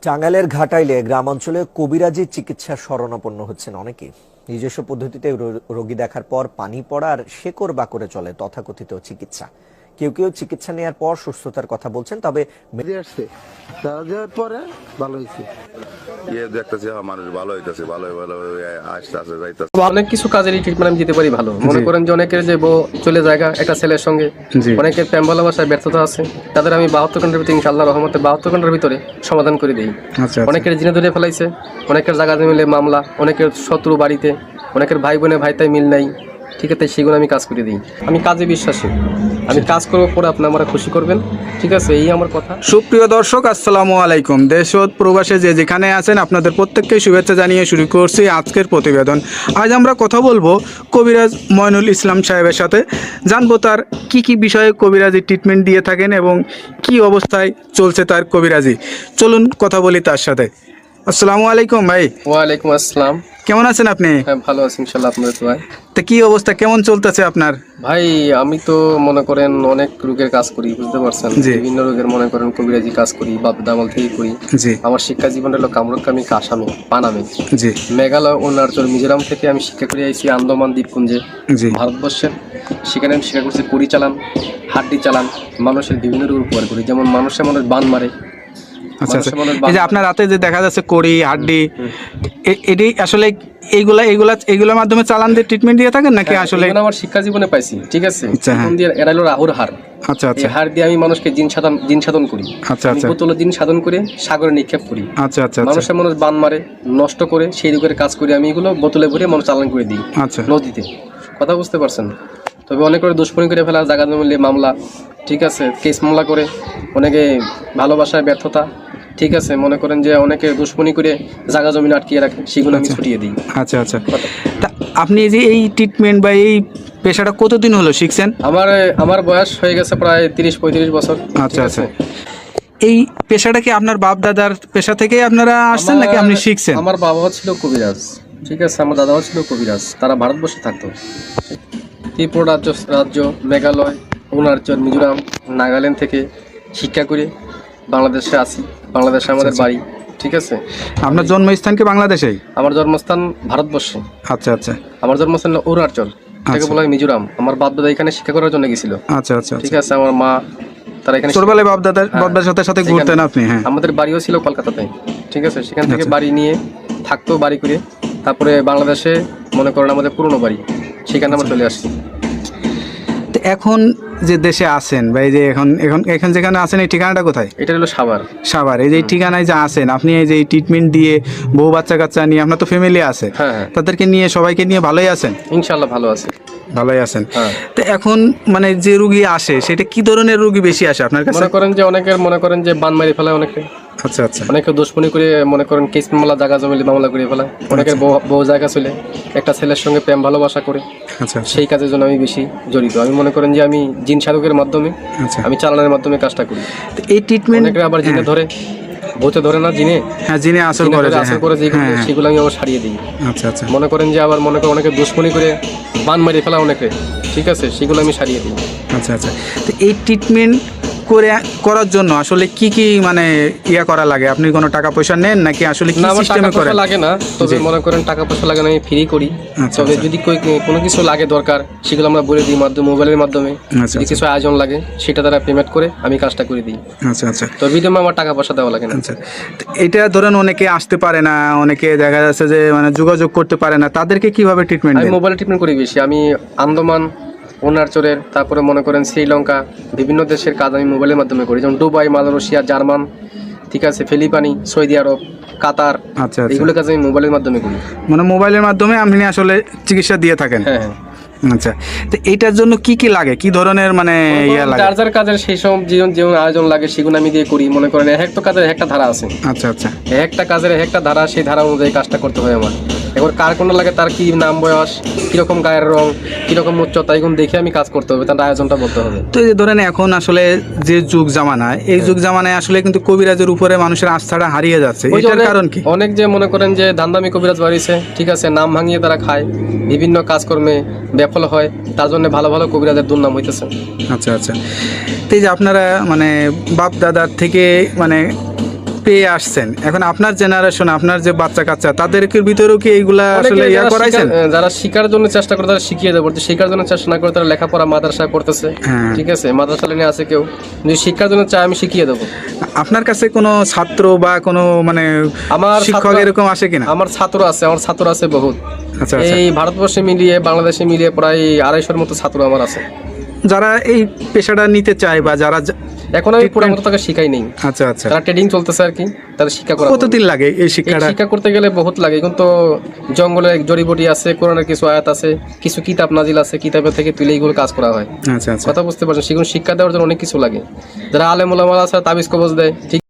টাঙ্গাইলের ঘাটাইলে গ্রামাঞ্চলে কবিরাজি চিকিৎসার শরণাপন্ন হচ্ছেন অনেকে। নিজস্ব পদ্ধতিতে রোগী দেখার পর পানি পড়া আর শেকড় বাকড়ে চলে তথাকথিত চিকিৎসা। কেউ কেউ চিকিৎসা নেওয়ার পর সুস্থতার কথা বলছেন, তবে আসছে তারা দেওয়ার পরে ভালো হয়েছে। দেখতেছি মানুষ ভালো হইতেছে, ভালো ভালো আসতেছে যাইতেছে। অনেক কিছু কাজেরই ট্রিটমেন্ট আমি দিতে পারি ভালো। মনে করেন যে অনেকের যে বউ চলে জায়গা একটা ছেলের সঙ্গে, অনেকের প্রেম ভালোবাসায় ব্যর্থতা আছে, তাদের আমি 72 ঘন্টার ভিতরে ইনশাআল্লাহ রহমতে 72 ঘন্টার ভিতরে সমাধান করে দিই। অনেকের জিনে ধরে ফেলাইছে, অনেকের জায়গা মিলে মামলা, অনেকের শত্রু বাড়িতে, অনেকের ভাই বোনে ভাইতাই মিল নাই, ঠিক আছে, সেগুলো আমি কাজ করে দিই। আমি কাজে বিশ্বাসী, আমি কাজ করবো পরে আপনি আমার খুশি করবেন, ঠিক আছে, এই আমার কথা। সুপ্রিয় দর্শক, আসসালামু আলাইকুম। দেশ ও প্রবাসে যে যেখানে আছেন আপনাদের প্রত্যেককে শুভেচ্ছা জানিয়ে শুরু করছি আজকের প্রতিবেদন। আজ আমরা কথা বলবো কবিরাজ ময়নুল ইসলাম সাহেবের সাথে, জানবো তার কি বিষয়ে কবিরাজি ট্রিটমেন্ট দিয়ে থাকেন এবং কি অবস্থায় চলছে তার কবিরাজি। চলুন কথা বলি তার সাথে। আসসালামু আলাইকুম ভাই। ওয়ালাইকুম আসসালাম। কেমন আছেন আপনি? হ্যাঁ, ভালো আছি ইনশাআল্লাহ, আপনাদের দোয়ায়। তো কি অবস্থা, কেমন চলতেছে আপনার? ভাই আমি তো মনে করেন অনেক রোগের কাজ করি, বুঝতে পারছেন, বিভিন্ন রোগের মনে করেন কবিরাজি কাজ করি, বাপ দামাল থেকে করি। আমার শিক্ষা জীবন হলো কামরুকামি, আসামে, পানামে, মেঘালয়, অরুণাচল, মিজোরাম থেকে আমি শিক্ষা করে আইছি আন্দামান দ্বীপপুঞ্জে, ভারতবর্ষের। সেখানে আমি শিক্ষা করছি কড়ি চালান, হাড্ডি চালান, মানুষের বিভিন্ন রোগ উপকার করি। যেমন মানুষ বান মারে। আচ্ছা আচ্ছা, এই যে আপনার রাতে যে দেখা যাচ্ছে কড়ি হাড্ডি, এটি আসলে এইগুলোর মাধ্যমে চালান দিয়ে ট্রিটমেন্ট দিয়ে থাকেন নাকি? আসলে আমার শিক্ষা জীবনে পাইছি, ঠিক আছে। এরা হলো রাহুর হার। আচ্ছা আচ্ছা, এই হার দিয়ে আমি মানুষকে জিন সাধন করি। আচ্ছা আচ্ছা, বোতল জিন সাধন করে সাগরে নিক্ষেপ করি। আচ্ছা আচ্ছা, মানুষ বান মারে, নষ্ট করে, সেই রোগের কাজ করি আমি। এগুলো বোতলে ভরে মানুষ চালান করে দিই নদীতে। কথা বুঝতে পারছেন? তবে অনেক করে দুশ্মনী করে ফেলা, জায়গা জমিলে মামলা, ঠিক আছে, কেস মামলা করে, অনেকে ভালোবাসায় ব্যর্থতা, ঠিক আছে, মনে করেন যে অনেকে দুশ্মনী করে জায়গা জমি আটকিয়ে রাখে, সেগুলো আমি ছুটিয়ে দিই। আচ্ছা আচ্ছা, তা আপনি যে এই ট্রিটমেন্ট বা এই পেশাটা কতদিন হলো শিখছেন? আমার বয়স হয়ে গেছে প্রায় 30-35 বছর। আচ্ছা আচ্ছা, এই পেশাটা কি আপনার বাপ দাদার পেশা থেকেই আপনারা আসছেন নাকি আপনি শিখছেন? আমার বাবাও ছিল কবিরাজ, ঠিক আছে, আমার দাদাও ছিল কবিরাজ। তারা ভারতবর্ষে থাকতো, ত্রিপুরা রাজ্য, মেঘালয়, অরুণাচল, মিজোরাম, নাগাল্যান্ড থেকে শিক্ষা করে বাংলাদেশে আসি। বাংলাদেশে আমাদের বাড়ি, ঠিক আছে। আপনার জন্মস্থান কি বাংলাদেশেই? আমার জন্মস্থান ভারতবর্ষে। আচ্ছা আচ্ছা, আমার জন্মস্থান অরুণাচল, এটাকে বলা হয় মিজোরাম। আমার বাপ দাদা এখানে শিক্ষা করার জন্য গেছিল। আচ্ছা আচ্ছা, ঠিক আছে। আমার মা, তারা এখানে ছোটবেলায় বাপ দাদার সাথে ঘুরতেন আপনি? হ্যাঁ, আমাদের বাড়িও ছিল কলকাতাতে, ঠিক আছে। সেখান থেকে বাড়ি নিয়ে থাকতো, বাড়ি করে তারপরে বাংলাদেশে মনে করেন আমাদের পুরনো বাড়ি, সেখানে আমরা চলে আসছি। তো এখন যে দেশে আছেন বা এই যে এখন যেখানে আছেন, এই ঠিকানাটা কোথায়? এটা হলো সাভার। এই যে ঠিকানায় যে আছেন আপনি, এই যে ট্রিটমেন্ট দিয়ে বউ বাচ্চা কাচ্চা নিয়ে, আপনার তো ফ্যামিলি আছে, তাদেরকে নিয়ে, সবাইকে নিয়ে ভালোই আছেন? ইনশাআল্লাহ ভালোই আছেন। তো এখন মানে যে রোগী আসে, সেটা কি ধরনের রোগী বেশি আসে আপনার কাছে? মনে করেন যে বান মারি ফেলায় অনেকে। আচ্ছা আচ্ছা, অনেকে দুশ্মনী করে, মনে করেন কেস মামলা, জায়গা জমিলে মামলা করে ফেলায়। অনেকের বউ জায়গা চলে একটা ছেলের সঙ্গে প্রেম ভালোবাসা করে। আচ্ছা, সেই কাজের জন্য আমি বেশি জড়িত। আমি মনে করেন যে আমি জিন সাধকের মাধ্যমে, আমি চালানোর মাধ্যমে কাজটা করি। এই ট্রিটমেন্ট অনেকে আবার জিনে ধরে, ভূতে ধরে না, জিনে আসর করে, সেগুলো আমি আবার সারিয়ে দিই। আচ্ছা আচ্ছা, মনে করেন যে আবার মনে করেন অনেকে দুশ্মনী করে বান মারিয়ে ফেলা অনেকে, ঠিক আছে, সেগুলো আমি সারিয়ে দিই। আচ্ছা আচ্ছা, তো এই ট্রিটমেন্ট করার জন্য আসলে কি মানে করা লাগে? আপনি কোনো টাকা পয়সা নেন নাকি আসলে কি সিস্টেমে করেন? লাগে না, তবে মনে করেন টাকা পয়সা লাগে না, আমি ফ্রি করি। তবে যদি কোনো কিছু লাগে দরকার, সেগুলো আমরা বলে দিই মোবাইলের মাধ্যমে। যদি কিছু আয়োজন লাগে, সেটা তারা পেমেন্ট করে আমি কাজটা করে দিই। আচ্ছা আচ্ছা, তো বিনিময়ে আমার টাকা পয়সা দেওয়া লাগে না। আচ্ছা, এটা ধরেন অনেকে আসতে পারে না, অনেকে দেখা যাচ্ছে যে মানে যোগাযোগ করতে পারে না, তাদেরকে কিভাবে ট্রিটমেন্ট? আমি মোবাইলে ট্রিটমেন্ট করি বেশি। আমি আন্দামান, অরুণাচলের, তারপরে মনে করেন শ্রীলঙ্কা, বিভিন্ন দেশের কাজ আমি মোবাইলের মাধ্যমে করি। যেমন দুবাই, মালয়েশিয়া, জার্মান, ঠিক আছে, ফিলিপাইন, সৌদি আরব, কাতার, এগুলো কাজ আমি মোবাইলের মাধ্যমে করি। মানে মোবাইলের মাধ্যমে আপনি আসলে চিকিৎসা দিয়ে থাকেন? হ্যাঁ হ্যাঁ। আচ্ছা, তো এইটার জন্য কি লাগে, কি ধরনের মানে লাগে? যার কাজের সেই সব যেমন আয়োজন লাগে, সেগুলো আমি দিয়ে করি। মনে করেন একটা কাজের একটা ধারা আছে। আচ্ছা আচ্ছা, একটা কাজের একটা ধারা, সেই ধারা অনুযায়ী কাজটা করতে হয় আমার। এবার কার কোনটা লাগে, তার কি নাম, বয়স, কিরকম গায়ের রং, কিরকম উচ্চতা, এগুলো দেখে আমি কাজ করতে হবে, তার আয়োজনটা বলতে হবে। তো এই যে ধরেন এখন আসলে যে যুগ জামানায়, এই যুগ জামানায় আসলে কিন্তু কবিরাজের উপরে মানুষের আস্থাটা হারিয়ে যাচ্ছে। এটার কারণ কি? অনেক যে মনে করেন যে ধান্দামি কবিরাজ বাড়িছে, ঠিক আছে, নাম ভাঙিয়ে তারা খায়, বিভিন্ন কাজকর্মে ব্যাফল হয়, তার জন্য ভালো ভালো কবিরাজের দুর্নাম হইতেছে। আচ্ছা আচ্ছা, তো এই যে আপনারা মানে বাপ দাদার থেকে মানে পেয়ে আসছেন, এখন আপনার জেনারেশন, আপনার যে বাচ্চা কাচ্চা তাদেরকে ভিতরেও কি এইগুলা আসলে অনেকে ইয়া যারা করাইছেন? যারা শিকার জন্য চেষ্টা করে তারা শিখিয়ে দেবো, শিকার জন্য চেষ্টা না করে তারা লেখাপড়া মাদ্রাসায় পড়তেছে, হ্যাঁ। ঠিক আছে, মাদ্রাসা লাইনে আছে কেউ, যদি শিক্ষার জন্য চায় আমি শিখিয়ে দেবো। আপনার কাছে কোনো ছাত্র বা কোনো মানে আমার শিক্ষক ছাত্র- এরকম আসে কিনা? আমার ছাত্র আছে বহুত। আচ্ছা আচ্ছা। এই ভারতবর্ষে মিলিয়ে বাংলাদেশে মিলিয়ে প্রায় 250-র মতো ছাত্র আমার আছে। যারা এই পেশাটা নিতে চায় বা যারা এখন আমি পুরো মতো তাকে শিখাই নেই, আচ্ছা আচ্ছা, তারা ট্রেডিং চলতেছে আর কি, তারা শিক্ষা করা। কতদিন লাগে এই এই শিক্ষাটা? শিক্ষা করতে গেলে বহুত লাগে, কিন্তু জঙ্গলে জড়িবটি আছে, কোরআনের কিছু আয়াত আছে, কিছু কিতাব নাজিল আছে, কিতাবের থেকে তুলে এইগুলো কাজ করা হয়। আচ্ছা আচ্ছা। কথা বুঝতে পারছেন, সেগুলো শিক্ষা দেওয়ার জন্য অনেক কিছু লাগে। যারা আলেম ওলামা আছে তাবিজ কবজ দেয়, ঠিক